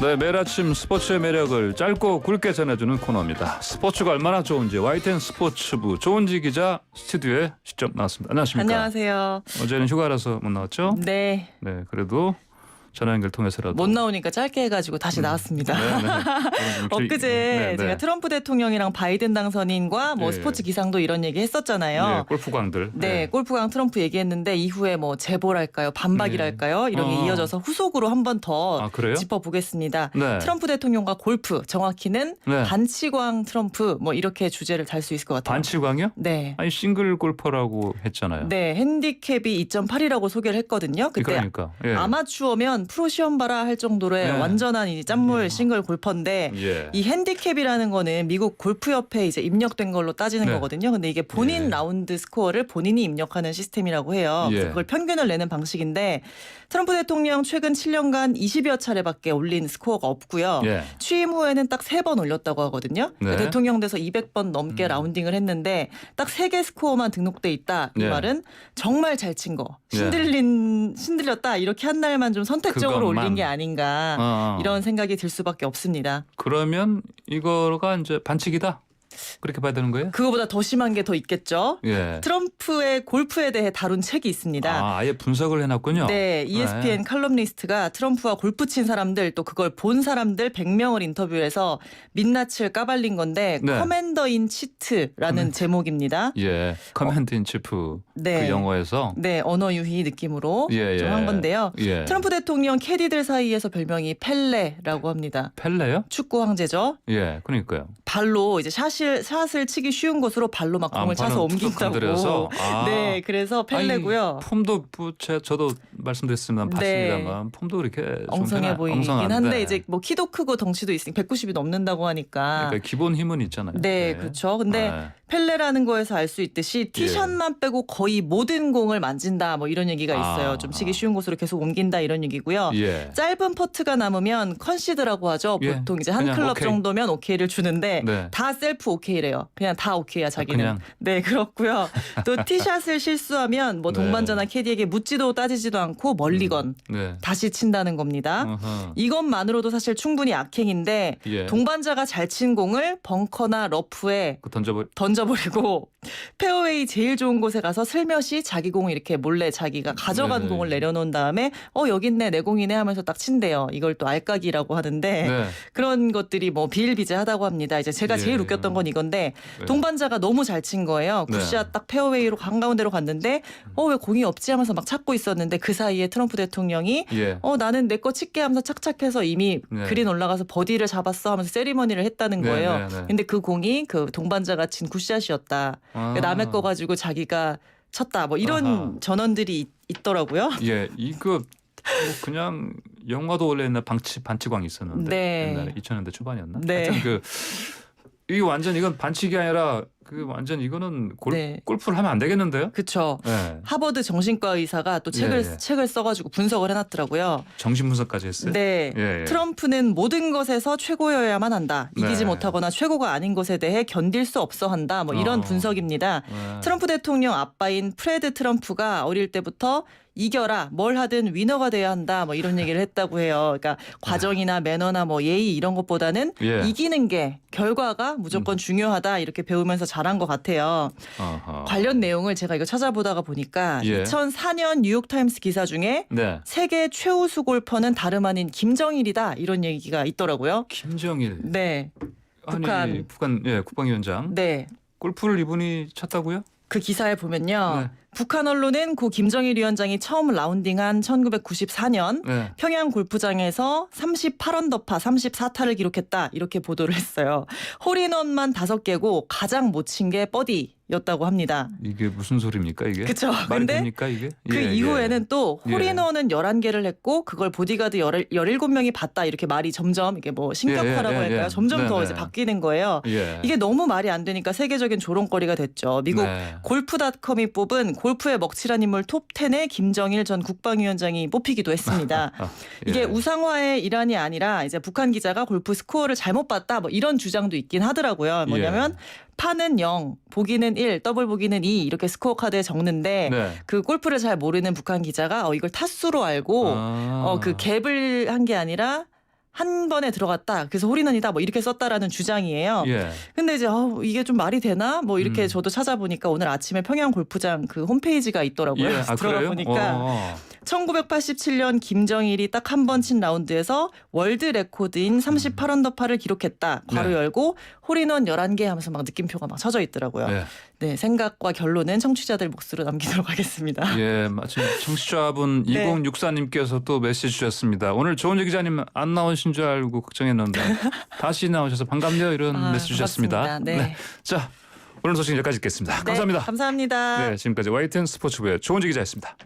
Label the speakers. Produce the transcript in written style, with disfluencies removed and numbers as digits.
Speaker 1: 네, 매일 아침 스포츠의 매력을 짧고 굵게 전해주는 코너입니다. 스포츠가 얼마나 좋은지 YTN 스포츠부 조은지 기자 스튜디오에 직접 나왔습니다. 안녕하십니까?
Speaker 2: 안녕하세요.
Speaker 1: 어제는 휴가라서 못 나왔죠?
Speaker 2: 네.
Speaker 1: 네, 그래도 전화 연결 통해서라도
Speaker 2: 못 나오니까 짧게 해가지고 다시 나왔습니다. 엊그제 제가 트럼프 대통령이랑 바이든 당선인과 뭐 스포츠 기상도 이런 얘기 했었잖아요.
Speaker 1: 네, 골프광들.
Speaker 2: 네, 골프광 트럼프 얘기했는데 이후에 뭐 제보랄까요, 반박이랄까요, 이런 게 이어져서 후속으로 한 번 더 짚어보겠습니다.
Speaker 1: 네.
Speaker 2: 트럼프 대통령과 골프, 정확히는 반치광 트럼프 뭐 이렇게 주제를 달 수 있을 것 같아요.
Speaker 1: 반치광이요?
Speaker 2: 네.
Speaker 1: 아니 싱글 골퍼라고 했잖아요.
Speaker 2: 네, 핸디캡이 2.8이라고 소개를 했거든요. 그때
Speaker 1: 그러니까.
Speaker 2: 아마추어면 프로 시험 봐라 할 정도로의 완전한 이 짠물 싱글 골퍼인데 이 핸디캡이라는 거는 미국 골프협회에 이제 입력된 걸로 따지는 거거든요. 근데 이게 본인 라운드 스코어를 본인이 입력하는 시스템이라고 해요. 그래서 그걸 평균을 내는 방식인데 트럼프 대통령 최근 7년간 20여 차례밖에 올린 스코어가 없고요. 취임 후에는 딱 3번 올렸다고 하거든요. 그러니까 대통령 돼서 200번 넘게 라운딩을 했는데 딱 3개 스코어만 등록돼 있다. 이 말은 정말 잘 친 거. 신들렸다. 이렇게 한 날만 좀 선택적으로 올린 게 아닌가 이런 생각이 들 수밖에 없습니다.
Speaker 1: 그러면 이거가 이제 반칙이다? 그렇게 봐야 되는 거예요?
Speaker 2: 그거보다 더 심한 게 더 있겠죠. 트럼프의 골프에 대해 다룬 책이 있습니다.
Speaker 1: 아예 분석을 해놨군요.
Speaker 2: 네, ESPN 칼럼니스트가 트럼프와 골프 친 사람들 또 그걸 본 사람들 100명을 인터뷰해서 민낯을 까발린 건데 커맨더 인 치트라는 제목입니다.
Speaker 1: 커맨더 인 치프 그 영어에서
Speaker 2: 언어 유희 느낌으로 좀 한 건데요. 트럼프 대통령 캐디들 사이에서 별명이 펠레라고 합니다.
Speaker 1: 펠레요?
Speaker 2: 축구 황제죠.
Speaker 1: 그러니까요.
Speaker 2: 발로 이제 샷을 치기 쉬운 곳으로 발로 막 공을 차서 옮긴다고. 네, 그래서 펠레고요.
Speaker 1: 폼도 저도 말씀드렸습니다. 봤습니다만 폼도 그렇게
Speaker 2: 엉성해 보이긴 한데 이제 뭐 키도 크고 덩치도 있으니 190이 넘는다고 하니까.
Speaker 1: 그러니까 기본 힘은 있잖아요.
Speaker 2: 네, 그렇죠. 근데 펠레라는 거에서 알 수 있듯이 티샷만 빼고 거의 모든 공을 만진다 뭐 이런 얘기가 있어요. 좀 치기 쉬운 곳으로 계속 옮긴다 이런 얘기고요. 짧은 퍼트가 남으면 컨시드라고 하죠. 보통 이제 한 클럽 정도면 오케이를 주는데 다 셀프 오케이래요. 그냥 다 오케이야 자기는. 네, 그렇고요. 또 티샷을 실수하면 뭐 동반자나 캐디에게 묻지도 따지지도 않고 멀리건 다시 친다는 겁니다. 이것만으로도 사실 충분히 악행인데 동반자가 잘 친 공을 벙커나 러프에 던져버리고 페어웨이 제일 좋은 곳에 가서 슬며시 자기 공을 이렇게 몰래 자기가 가져간 공을 내려놓은 다음에 여기 있네 내 공이네 하면서 딱 친대요. 이걸 또 알까기라고 하는데 그런 것들이 뭐 비일비재하다고 합니다. 이제 제가 제일 웃겼던 건 이건데 동반자가 너무 잘 친 거예요. 굿샷 딱 페어웨이로 한가운데로 갔는데 왜 공이 없지 하면서 막 찾고 있었는데 그 사이에 트럼프 대통령이 나는 내 거 칠게 하면서 착착해서 이미 그린 올라가서 버디를 잡았어 하면서 세리머니를 했다는 거예요. 근데 그 공이 그 동반자가 친 굿샷이었다. 남의 거 가지고 자기가 쳤다. 뭐 이런 전언들이 있더라고요.
Speaker 1: 이거 뭐 그냥 영화도 원래 옛날 반치광이 있었는데 옛날에 2000년대 초반이었나? 하여튼 이게 완전 이건 반칙이 아니라 완전 이거는 골프를 하면 안 되겠는데요?
Speaker 2: 그렇죠. 하버드 정신과 의사가 또 책을 써가지고 분석을 해놨더라고요.
Speaker 1: 정신 분석까지 했어요?
Speaker 2: 트럼프는 모든 것에서 최고여야만 한다. 이기지 못하거나 최고가 아닌 것에 대해 견딜 수 없어 한다. 뭐 이런 분석입니다. 트럼프 대통령 아빠인 프레드 트럼프가 어릴 때부터 이겨라 뭘 하든 위너가 돼야 한다 뭐 이런 얘기를 했다고 해요. 그러니까 과정이나 매너나 뭐 예의 이런 것보다는 이기는 게 결과가 무조건 중요하다 이렇게 배우면서 자란 것 같아요. 관련 내용을 제가 이거 찾아보다가 보니까 2004년 뉴욕타임스 기사 중에 세계 최우수 골퍼는 다름 아닌 김정일이다 이런 얘기가 있더라고요.
Speaker 1: 김정일.
Speaker 2: 네.
Speaker 1: 북한 국방위원장. 골프를 이분이 쳤다고요?
Speaker 2: 그 기사에 보면요. 북한 언론은 고 김정일 위원장이 처음 라운딩한 1994년 평양 골프장에서 38언더파 34타를 기록했다 이렇게 보도를 했어요. 홀인원만 5개고 가장 못 친 게 버디였다고 합니다.
Speaker 1: 이게 무슨 소리입니까 이게?
Speaker 2: 그렇죠.
Speaker 1: 말이 됩니까 이게?
Speaker 2: 그 이후에는 또 홀인원은 11개를 했고 그걸 보디가드 17명이 봤다 이렇게 말이 점점 이게 뭐 신격화라고 할까요? 점점 더 이제 바뀌는 거예요. 이게 너무 말이 안 되니까 세계적인 조롱거리가 됐죠. 미국 골프닷컴이 뽑은 골프에 먹칠한 인물 톱10에 김정일 전 국방위원장이 뽑히기도 했습니다. 이게 우상화의 일환이 아니라 이제 북한 기자가 골프 스코어를 잘못 봤다 뭐 이런 주장도 있긴 하더라고요. 뭐냐면 파는 0, 보기는 1, 더블 보기는 2 이렇게 스코어 카드에 적는데 그 골프를 잘 모르는 북한 기자가 이걸 타수로 알고 그 갭을 한 게 아니라 한 번에 들어갔다. 그래서 홀인원이다. 뭐 이렇게 썼다라는 주장이에요.
Speaker 1: 예.
Speaker 2: 근데 이제 이게 좀 말이 되나? 뭐 이렇게 저도 찾아보니까 오늘 아침에 평양 골프장 그 홈페이지가 있더라고요.
Speaker 1: 예. 아,
Speaker 2: 들어가
Speaker 1: 그래요?
Speaker 2: 보니까 1987년 김정일이 딱 한 번 친 라운드에서 월드 레코드인 38언더파를 기록했다. 괄호
Speaker 1: 네.
Speaker 2: 열고 홀인원 11개 하면서 막 느낌표가 막 쳐져 있더라고요.
Speaker 1: 예.
Speaker 2: 네, 생각과 결론은 청취자들 몫으로 남기도록 하겠습니다.
Speaker 1: 예, 마침 청취자분
Speaker 2: 네.
Speaker 1: 2064님께서 또 메시지 주셨습니다. 오늘 조은주 기자님 안 나오신 줄 알고 걱정했는데 다시 나오셔서 반갑네요 이런 메시지 주셨습니다.
Speaker 2: 네.
Speaker 1: 자, 오늘 소식 여기까지 듣겠습니다.
Speaker 2: 네,
Speaker 1: 감사합니다.
Speaker 2: 감사합니다.
Speaker 1: 네, 지금까지 YTN 스포츠부의 조은주 기자였습니다.